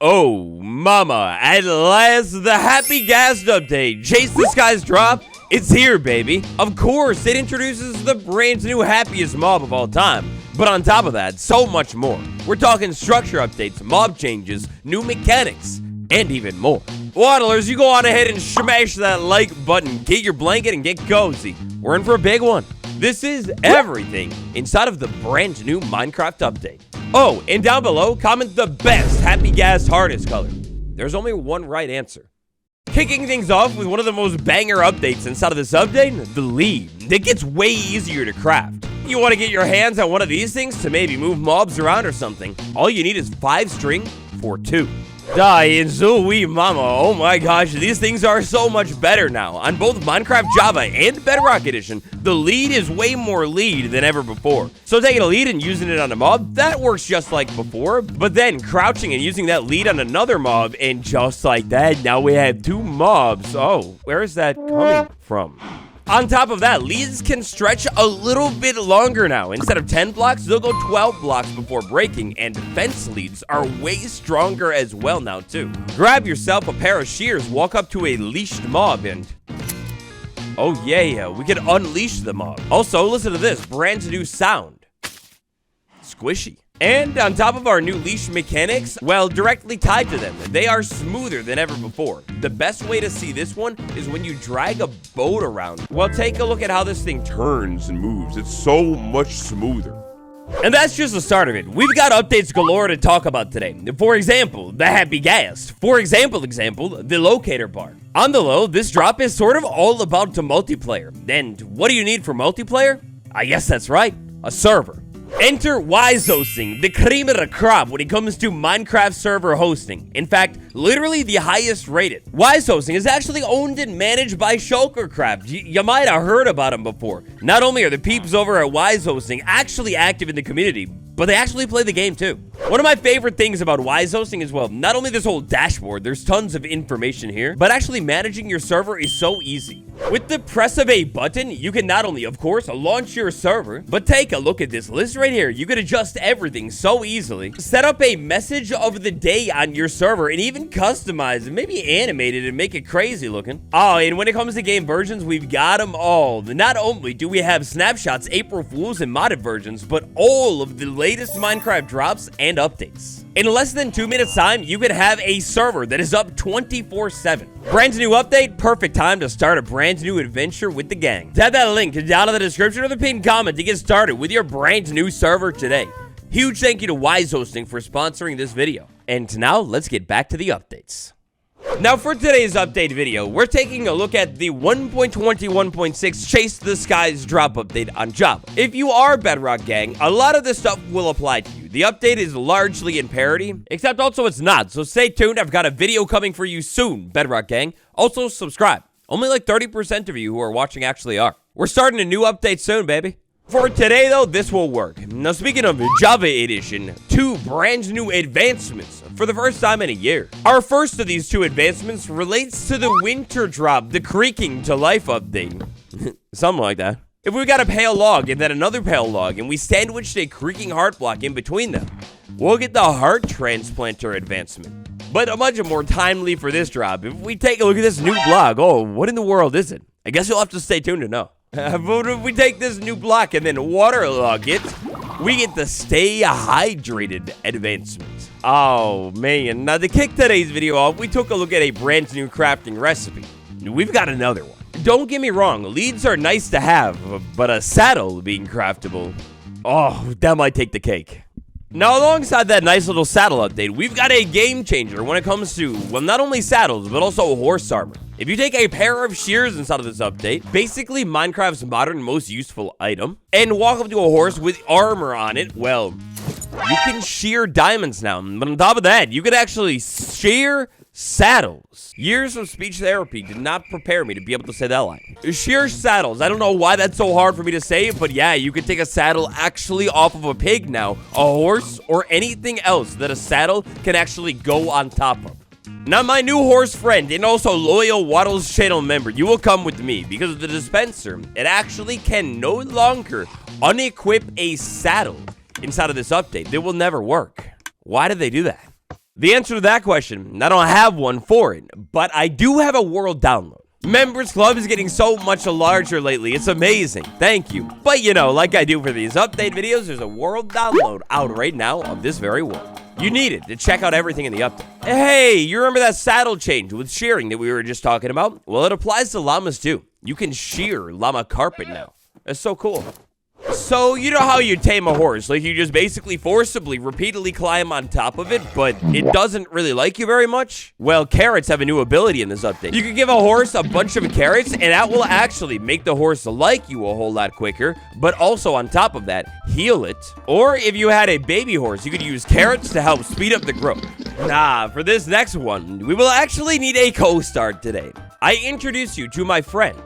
Oh, mama, at last, the Happy Ghast update. Chase the Skies drop. It's here, baby. Of course, it introduces the brand new happiest mob of all time. But on top of that, so much more. We're talking structure updates, mob changes, new mechanics, and even more. Waddlers, you go on ahead and smash that like button, get your blanket, and get cozy. We're in for a big one. This is everything inside of the brand new Minecraft update. Oh, and down below, comment the best Happy Ghast hardest color. There's only one right answer. Kicking things off with one of the most banger updates inside of this update, the lead. It gets way easier to craft. You want to get your hands on one of these things to maybe move mobs around or something, all you need is 5 string for 2. Die in Wowie mama. Oh my gosh, these things are so much better now. On both Minecraft Java and Bedrock Edition, the lead is way more lead than ever before. So taking a lead and using it on a mob, that works just like before. But then crouching and using that lead on another mob, and just like that, now we have 2 mobs. Oh, where is that coming from? On top of that, leads can stretch a little bit longer now. Instead of 10 blocks, they'll go 12 blocks before breaking, and defense leads are way stronger as well now too. Grab yourself a pair of shears, walk up to a leashed mob, and oh yeah, we can unleash the mob. Also, listen to this brand new sound. Squishy. And on top of our new leash mechanics, well, directly tied to them, they are smoother than ever before. The best way to see this one is when you drag a boat around. Well, take a look at how this thing turns and moves. It's so much smoother. And that's just the start of it. We've got updates galore to talk about today. For example, the Happy Ghast. For example, the Locator bar. On the low, this drop is sort of all about the multiplayer. And what do you need for multiplayer? I guess that's right, a server. Enter Wise Hosting, the cream of the crop when it comes to Minecraft server hosting. In fact, literally the highest rated. Wise Hosting is actually owned and managed by Shulkercraft. You might have heard about him before. Not only are the peeps over at Wise Hosting actually active in the community, but they actually play the game too. One of my favorite things about Wise Hosting is, well, not only this whole dashboard, there's tons of information here, but actually managing your server is so easy. With the press of a button, you can not only, of course, launch your server, but take a look at this list right here. You can adjust everything so easily. Set up a message of the day on your server and even customize it, maybe animate it and make it crazy looking. Oh, and when it comes to game versions, we've got them all. Not only do we have snapshots, April Fools, and modded versions, but all of the latest Minecraft drops and updates. In less than 2 minutes time, you can have a server that is up 24/7. Brand new update, perfect time to start a brand new adventure with the gang. Tap that link down in the description or the pinned comment to get started with your brand new server today. Huge thank you to Wise Hosting for sponsoring this video. And now, let's get back to the updates. Now for today's update video, we're taking a look at the 1.21.6 Chase the Skies drop update on Java. If you are Bedrock Gang, a lot of this stuff will apply to you. The update is largely in parity, except also it's not, so stay tuned. I've got a video coming for you soon, Bedrock Gang. Also, subscribe. Only like 30% of you who are watching actually are. We're starting a new update soon, baby. For today, though, this will work. Now, speaking of Java Edition, 2 brand new advancements for the first time in a year. Our first of these 2 advancements relates to the winter drop, the creaking to life update. Something like that. If we've got a pale log and then another pale log, and we sandwiched a creaking heart block in between them, we'll get the heart transplanter advancement. But much more timely for this drop, if we take a look at this new block, oh, what in the world is it? I guess you'll have to stay tuned to know. But if we take this new block and then waterlog it, we get the stay hydrated advancement. Oh man, now to kick today's video off, we took a look at a brand new crafting recipe. We've got another one. Don't get me wrong, leads are nice to have, but a saddle being craftable, oh, that might take the cake. Now, alongside that nice little saddle update, we've got a game changer when it comes to, well, not only saddles, but also horse armor. If you take a pair of shears inside of this update, basically Minecraft's modern most useful item, and walk up to a horse with armor on it, well, you can shear diamonds now. But on top of that, you could actually shear saddles. Years of speech therapy did not prepare me to be able to say that line. Shear saddles. I don't know why that's so hard for me to say, but yeah, you can take a saddle actually off of a pig now, a horse, or anything else that a saddle can actually go on top of. Now, my new horse friend and also loyal Waddles channel member, you will come with me because of the dispenser. It actually can no longer unequip a saddle inside of this update. It will never work. Why did they do that? The answer to that question, I don't have one for it, but I do have a world download. Members Club is getting so much larger lately. It's amazing. Thank you. But you know, like I do for these update videos, there's a world download out right now of this very world. You need it to check out everything in the update. Hey, you remember that saddle change with shearing that we were just talking about? Well, it applies to llamas too. You can shear llama carpet now. That's so cool. So, you know how you tame a horse? Like, you just basically forcibly, repeatedly climb on top of it, but it doesn't really like you very much? Well, carrots have a new ability in this update. You can give a horse a bunch of carrots, and that will actually make the horse like you a whole lot quicker, but also on top of that, heal it. Or if you had a baby horse, you could use carrots to help speed up the growth. Nah, for this next one, we will actually need a co-star today. I introduce you to my friend,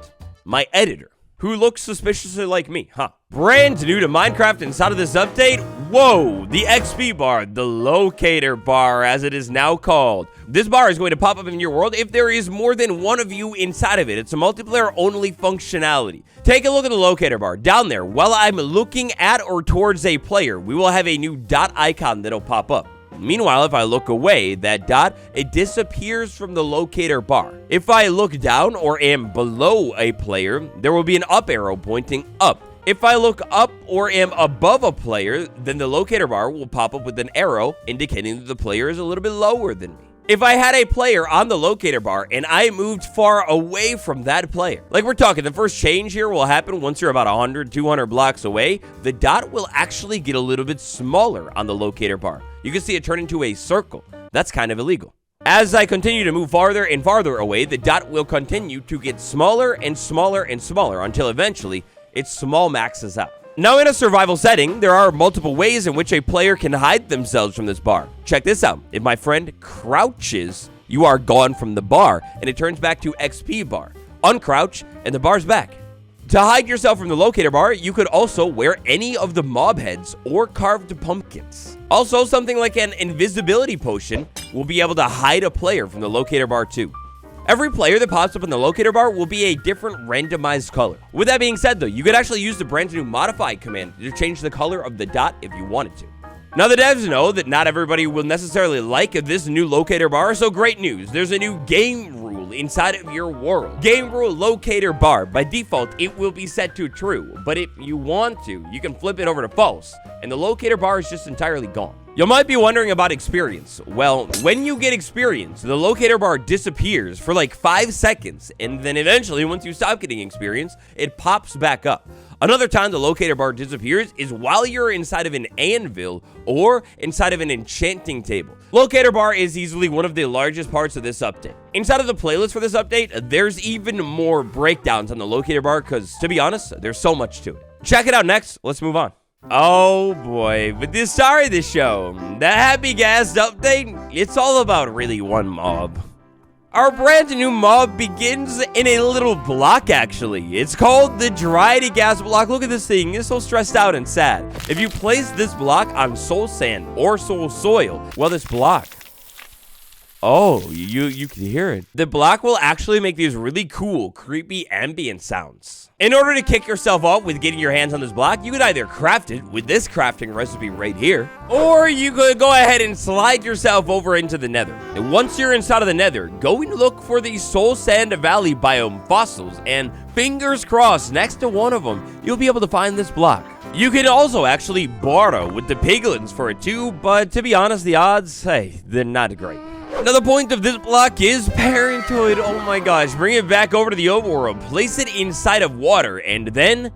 my editor, who looks suspiciously like me, huh? Brand new to Minecraft inside of this update, whoa, the XP bar, the Locator bar as it is now called. This bar is going to pop up in your world if there is more than one of you inside of it. It's a multiplayer only functionality. Take a look at the Locator bar. Down there, while I'm looking at or towards a player, we will have a new dot icon that'll pop up. Meanwhile, if I look away, that dot, it disappears from the Locator bar. If I look down or am below a player, there will be an up arrow pointing up. If I look up or am above a player, then the Locator bar will pop up with an arrow indicating that the player is a little bit lower than me. If I had a player on the Locator bar and I moved far away from that player, like we're talking, the first change here will happen once you're about 100, 200 blocks away, the dot will actually get a little bit smaller on the Locator bar. You can see it turn into a circle. That's kind of illegal. As I continue to move farther and farther away, the dot will continue to get smaller and smaller and smaller until eventually its small maxes out. Now, in a survival setting, there are multiple ways in which a player can hide themselves from this bar. Check this out. If my friend crouches, you are gone from the bar, and it turns back to XP bar. Uncrouch, and the bar's back. To hide yourself from the Locator bar, you could also wear any of the mob heads or carved pumpkins. Also, something like an invisibility potion will be able to hide a player from the Locator bar too. Every player that pops up in the Locator bar will be a different randomized color. With that being said though, you could actually use the brand new modify command to change the color of the dot if you wanted to. Now the devs know that not everybody will necessarily like this new Locator bar, so great news. There's a new game rule inside of your world. Game rule Locator bar. By default, it will be set to true, but if you want to, you can flip it over to false, and the Locator bar is just entirely gone. You might be wondering about experience. Well, when you get experience, the Locator bar disappears for like 5 seconds, and then eventually, once you stop getting experience, it pops back up. Another time the Locator bar disappears is while you're inside of an anvil or inside of an enchanting table. Locator bar is easily one of the largest parts of this update. Inside of the playlist for this update, there's even more breakdowns on the Locator bar because, to be honest, there's so much to it. Check it out next. Let's move on. Oh boy, but the star of the show, the Happy Ghast update, it's all about really one mob. Our brand new mob begins in a little block, actually. It's called the Dried Ghast block. Look at this thing. It's so stressed out and sad. If you place this block on soul sand or soul soil, well, this block... Oh, you can hear it. The block will actually make these really cool, creepy ambient sounds. In order to kick yourself off with getting your hands on this block, you could either craft it with this crafting recipe right here, or you could go ahead and slide yourself over into the nether. And once you're inside of the nether, go and look for the Soul Sand Valley biome fossils, and fingers crossed, next to one of them, you'll be able to find this block. You can also actually borrow with the piglins for it too, but to be honest, the odds, hey, they're not great. Now, the point of this block is parenthood. Oh my gosh. Bring it back over to the overworld. Place it inside of water and then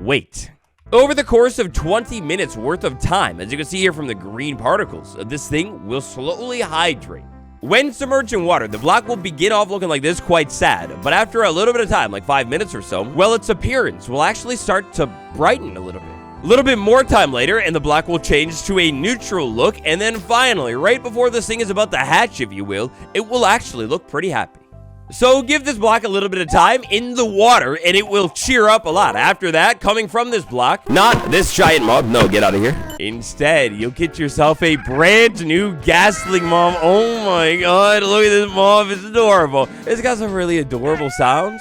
wait. Over the course of 20 minutes worth of time, as you can see here from the green particles, this thing will slowly hydrate. When submerged in water, the block will begin off looking like this, quite sad. But after a little bit of time, like 5 minutes or so, well, its appearance will actually start to brighten a little bit. A little bit more time later, and the block will change to a neutral look, and then finally, right before this thing is about to hatch, if you will, it will actually look pretty happy. So give this block a little bit of time in the water, and it will cheer up a lot. After that, coming from this block, not this giant mob, no, get out of here. Instead, you'll get yourself a brand new ghastling mob. Oh my god, look at this mob, it's adorable. It's got some really adorable sounds.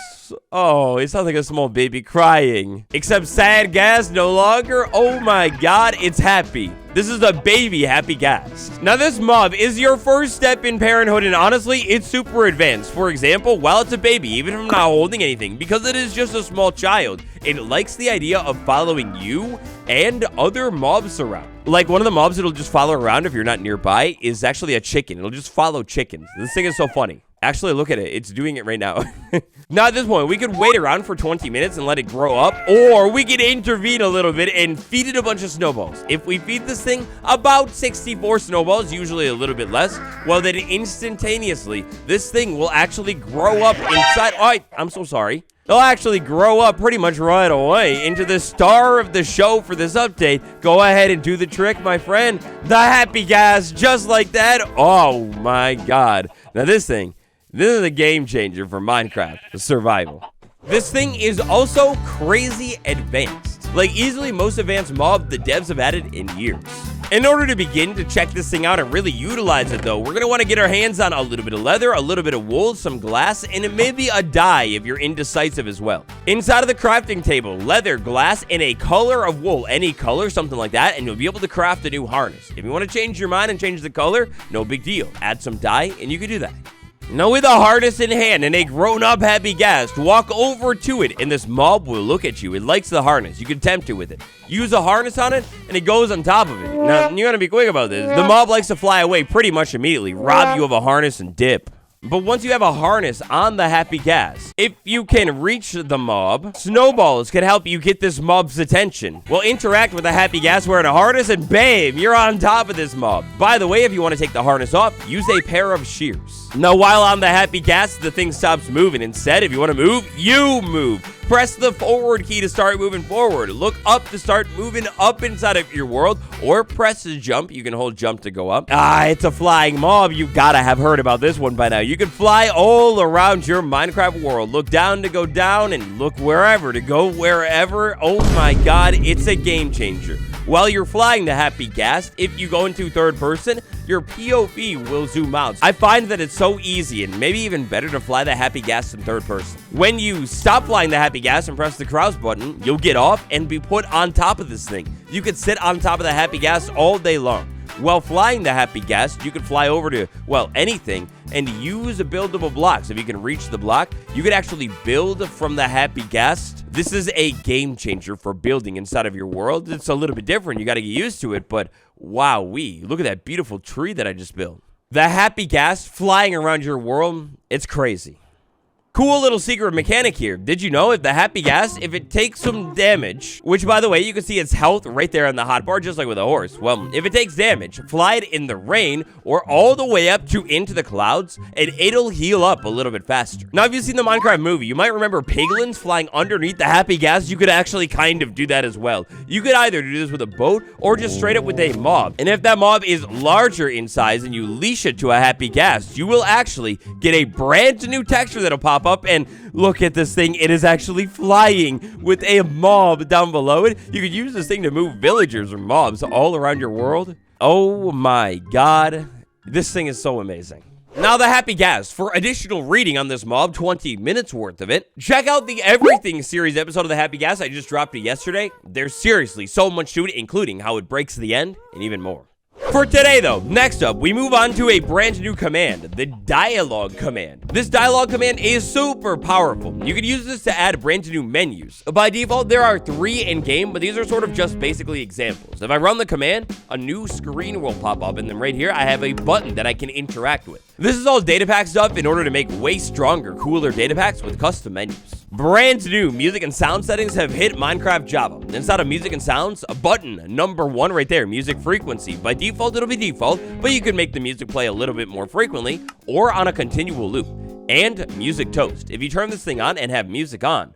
Oh, it sounds like a small baby crying. Except sad ghast no longer. Oh my god, it's happy. This is the baby Happy Ghast. Now, this mob is your first step in parenthood, and honestly, it's super advanced. For example, while it's a baby, even if I'm not holding anything, because it is just a small child, it likes the idea of following you and other mobs around. Like, one of the mobs it'll just follow around if you're not nearby is actually a chicken. It'll just follow chickens. This thing is so funny. Actually, look at it. It's doing it right now. Now, at this point, we could wait around for 20 minutes and let it grow up, or we could intervene a little bit and feed it a bunch of snowballs. If we feed this thing about 64 snowballs, usually a little bit less, well, then instantaneously, this thing will actually grow up inside. Oh, I'm so sorry. They'll actually grow up pretty much right away into the star of the show for this update. Go ahead and do the trick, my friend. The Happy Ghast, just like that. Oh, my God. Now, this is a game changer for Minecraft survival. This thing is also crazy advanced. Like, easily most advanced mob the devs have added in years. In order to begin to check this thing out and really utilize it, though, we're going to want to get our hands on a little bit of leather, a little bit of wool, some glass, and maybe a dye if you're indecisive as well. Inside of the crafting table, leather, glass, and a color of wool. Any color, something like that, and you'll be able to craft a new harness. If you want to change your mind and change the color, no big deal. Add some dye, and you can do that. Now, with a harness in hand and a grown-up Happy Ghast, walk over to it, and this mob will look at you. It likes the harness. You can tempt it with it. Use a harness on it, and it goes on top of it. Now, you gotta be quick about this. The mob likes to fly away pretty much immediately, rob you of a harness, and dip. But once you have a harness on the Happy Ghast, if you can reach the mob, snowballs can help you get this mob's attention. Well, interact with the Happy Ghast wearing a harness, and bam, you're on top of this mob. By the way, if you want to take the harness off, use a pair of shears. Now, while on the Happy Ghast, the thing stops moving. Instead, if you want to move, you move. Press the forward key to start moving forward. Look up to start moving up inside of your world, or press the jump. You can hold jump to go up. It's a flying mob. You gotta have heard about this one by now. You can fly all around your Minecraft world. Look down to go down, and look wherever to go wherever. Oh my God, it's a game changer. While you're flying the Happy Ghast, if you go into third person, your POV will zoom out. I find that it's so easy and maybe even better to fly the Happy Ghast in third person. When you stop flying the Happy Ghast and press the crouch button, you'll get off and be put on top of this thing. You could sit on top of the Happy Ghast all day long. While flying the Happy Ghast, you can fly over to, well, anything and use buildable blocks. If you can reach the block, you could actually build from the Happy Ghast. This is a game changer for building inside of your world. It's a little bit different. You got to get used to it, but wowee. Look at that beautiful tree that I just built. The Happy Ghast flying around your world, it's crazy. Cool little secret mechanic here. Did you know if the Happy Ghast, if it takes some damage, which by the way, you can see its health right there on the hotbar, just like with a horse. Well, if it takes damage, fly it in the rain or all the way up to into the clouds, and it'll heal up a little bit faster. Now, if you've seen the Minecraft movie, you might remember piglins flying underneath the Happy Ghast. You could actually kind of do that as well. You could either do this with a boat or just straight up with a mob. And if that mob is larger in size and you leash it to a Happy Ghast, you will actually get a brand new texture that'll pop up, and look at this thing. It is actually flying with a mob down below it. You could use this thing to move villagers or mobs all around your world. Oh my God. This thing is so amazing. Now, the Happy Ghast, for additional reading on this mob, 20 minutes worth of it, check out the Everything series episode of the Happy Ghast. I just dropped it yesterday. There's seriously so much to it, including how it breaks the end and even more. For today, though, next up, we move on to a brand new command, the dialogue command. This dialogue command is super powerful. You can use this to add brand new menus. By default, there are 3 in-game, but these are sort of just basically examples. If I run the command, a new screen will pop up, and then right here, I have a button that I can interact with. This is all data pack stuff in order to make way stronger, cooler data packs with custom menus. Brand new music and sound settings have hit Minecraft Java. Inside of music and sounds, a button, number 1 right there, music frequency. By default, it'll be default, but you can make the music play a little bit more frequently or on a continual loop. And music toast. If you turn this thing on and have music on,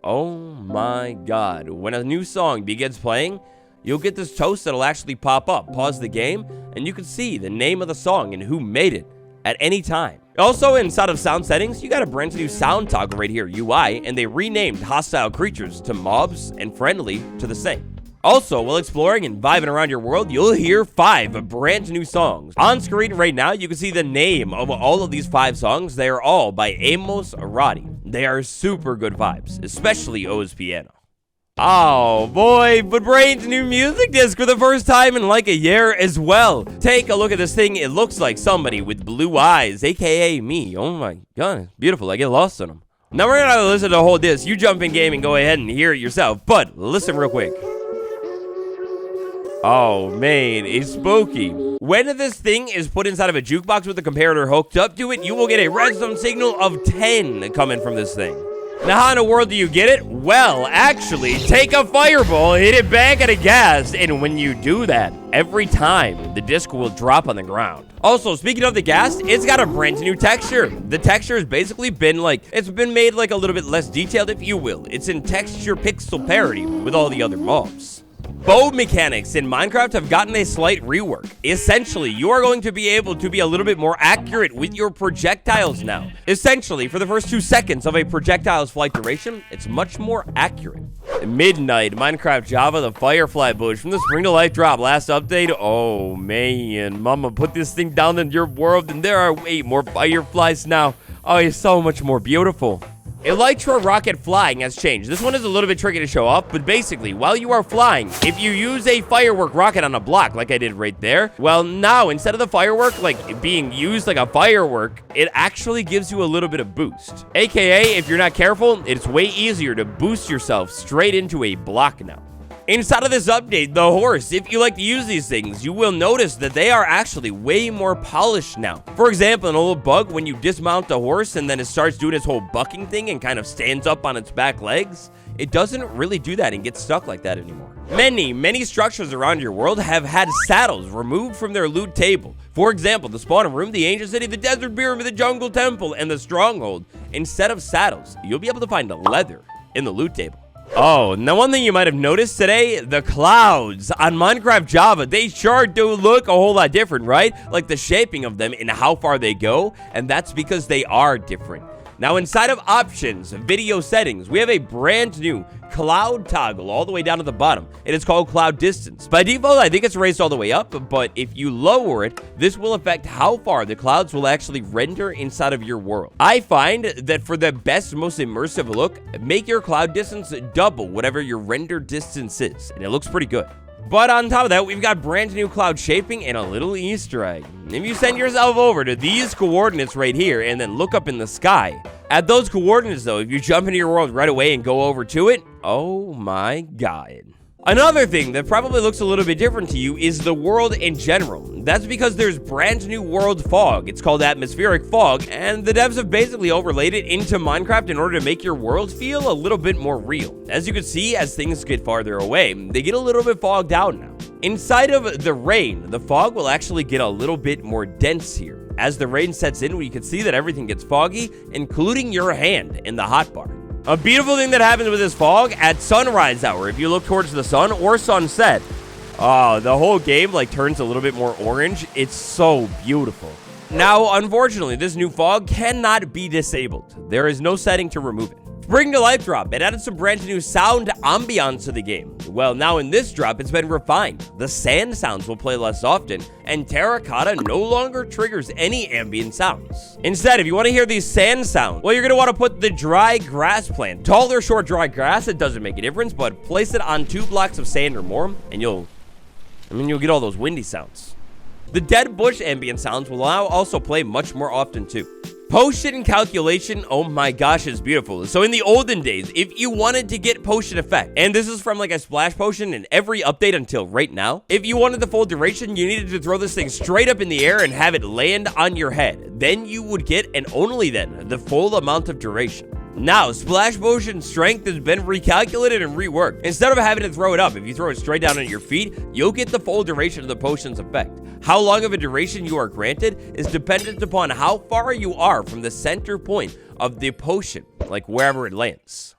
oh my God, when a new song begins playing, you'll get this toast that'll actually pop up. Pause the game, and you can see the name of the song and who made it at any time. Also, inside of sound settings, you got a brand new sound toggle right here, UI, and they renamed hostile creatures to mobs and friendly to the same. Also, while exploring and vibing around your world, you'll hear 5 brand new songs. On screen right now, you can see the name of all of these 5 songs. They are all by Amos Arati. They are super good vibes, especially O's piano. Oh boy, but Brain's new music disc for the first time in like a year as well. Take a look at this thing. It looks like somebody with blue eyes, aka me. Oh my god, it's beautiful. I get lost in them. Now we're gonna listen to the whole disc. You jump in game and go ahead and hear it yourself, but listen real quick. Oh man, it's spooky. When this thing is put inside of a jukebox with the comparator hooked up to it, you will get a redstone signal of 10 coming from this thing. Now, how in the world do you get it? Well, actually, take a fireball, hit it back at a ghast, and when you do that, every time, the disc will drop on the ground. Also, speaking of the ghast, it's got a brand new texture. The texture has basically been it's been made like a little bit less detailed, if you will. It's in texture pixel parity with all the other mobs. Bow mechanics in Minecraft have gotten a slight rework. Essentially, you are going to be able to be a little bit more accurate with your projectiles now. Essentially, for the first 2 seconds of a projectile's flight duration, it's much more accurate. Midnight, Minecraft Java, the firefly bush from the Spring to Life drop last update. Oh man, mama put this thing down in your world and there are way more fireflies now. Oh, it's so much more beautiful. Elytra rocket flying has changed. This one is a little bit tricky to show off, but basically, while you are flying, if you use a firework rocket on a block, like I did right there, well, now, instead of the firework, being used like a firework, it actually gives you a little bit of boost. AKA, if you're not careful, it's way easier to boost yourself straight into a block now. Inside of this update, the horse, if you like to use these things, you will notice that they are actually way more polished now. For example, in a little bug, when you dismount the horse and then it starts doing its whole bucking thing and kind of stands up on its back legs, it doesn't really do that and get stuck like that anymore. Many structures around your world have had saddles removed from their loot table. For example, the spawn room, the ancient city, the desert pyramid, the jungle temple, and the stronghold. Instead of saddles, you'll be able to find leather in the loot table. Oh, now one thing you might have noticed today, the clouds on Minecraft Java, they sure do look a whole lot different, right? Like the shaping of them and how far they go, and that's because they are different. Now inside of options, video settings, we have a brand new cloud toggle all the way down to the bottom. It is called cloud distance. By default, I think it's raised all the way up, but if you lower it, this will affect how far the clouds will actually render inside of your world. I find that for the best, most immersive look, make your cloud distance double whatever your render distance is, and it looks pretty good. But on top of that, we've got brand new cloud shaping and a little Easter egg. If you send yourself over to these coordinates right here and then look up in the sky, at those coordinates though, if you jump into your world right away and go over to it, oh my god. Another thing that probably looks a little bit different to you is the world in general. That's because there's brand new world fog. It's called atmospheric fog, and the devs have basically overlaid it into Minecraft in order to make your world feel a little bit more real. As you can see, as things get farther away, they get a little bit fogged out now. Inside of the rain, the fog will actually get a little bit more dense here. As the rain sets in, you can see that everything gets foggy, including your hand in the hotbar. A beautiful thing that happens with this fog at sunrise hour, if you look towards the sun or sunset, the whole game turns a little bit more orange. It's so beautiful. Now, unfortunately, this new fog cannot be disabled. There is no setting to remove it. Spring to Life drop, it added some brand new sound ambiance to the game. Well, now in this drop, it's been refined. The sand sounds will play less often, and terracotta no longer triggers any ambient sounds. Instead, if you want to hear these sand sounds, well, you're going to want to put the dry grass plant. Tall or short dry grass, it doesn't make a difference, but place it on 2 blocks of sand or more, and you'll get all those windy sounds. The dead bush ambient sounds will now also play much more often too. Potion calculation, oh my gosh, it's beautiful. So in the olden days, if you wanted to get potion effect, and this is from a splash potion in every update until right now, if you wanted the full duration, you needed to throw this thing straight up in the air and have it land on your head. Then you would get, and only then, the full amount of duration. Now, splash potion strength has been recalculated and reworked. Instead of having to throw it up, if you throw it straight down at your feet, you'll get the full duration of the potion's effect. How long of a duration you are granted is dependent upon how far you are from the center point of the potion, wherever it lands.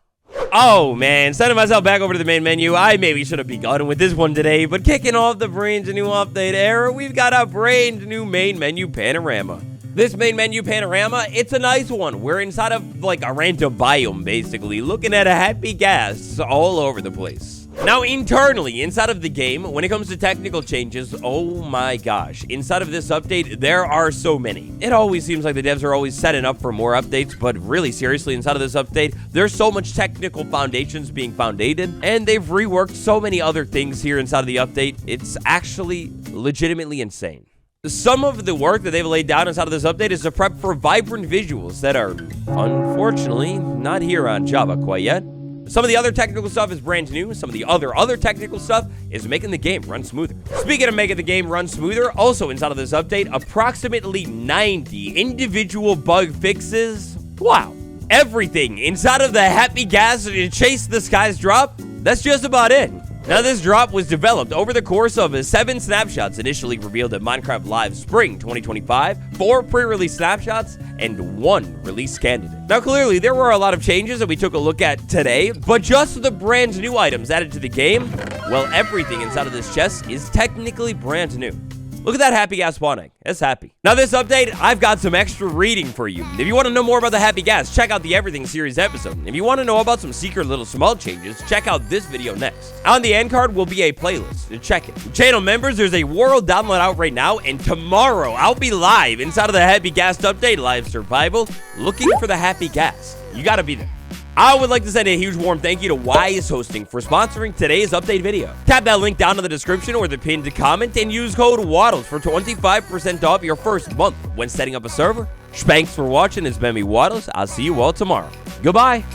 Oh man, sending myself back over to the main menu. I maybe should have begun with this one today, but kicking off the brand new update era, we've got a brand new main menu panorama. This main menu panorama, it's a nice one. We're inside of a random biome, basically, looking at a Happy Ghast all over the place. Now, internally, inside of the game, when it comes to technical changes, oh my gosh, inside of this update, there are so many. It always seems like the devs are always setting up for more updates, but really, seriously, inside of this update, there's so much technical foundations being founded, and they've reworked so many other things here inside of the update. It's actually legitimately insane. Some of the work that they've laid down inside of this update is to prep for vibrant visuals that are, unfortunately, not here on Java quite yet. Some of the other technical stuff is brand new. Some of the other technical stuff is making the game run smoother. Speaking of making the game run smoother, also inside of this update, approximately 90 individual bug fixes. Wow. Everything inside of the Happy Ghast to chase the skies drop, that's just about it. Now, this drop was developed over the course of 7 snapshots initially revealed at Minecraft Live Spring 2025, 4 pre-release snapshots, and 1 release candidate. Now, clearly, there were a lot of changes that we took a look at today, but just the brand new items added to the game, well, everything inside of this chest is technically brand new. Look at that Happy Ghast spawn egg. It's happy. Now, this update, I've got some extra reading for you. If you want to know more about the Happy Ghast, check out the Everything series episode. If you want to know about some secret little small changes, check out this video next. On the end card will be a playlist. Check it. Channel members, there's a world download out right now, and tomorrow I'll be live inside of the Happy Ghast update live survival looking for the Happy Ghast. You gotta be there. I would like to send a huge warm thank you to Wise Hosting for sponsoring today's update video. Tap that link down in the description or the pinned comment and use code WADDLES for 25% off your first month when setting up a server. Thanks for watching. It's been me, Waddles. I'll see you all tomorrow. Goodbye.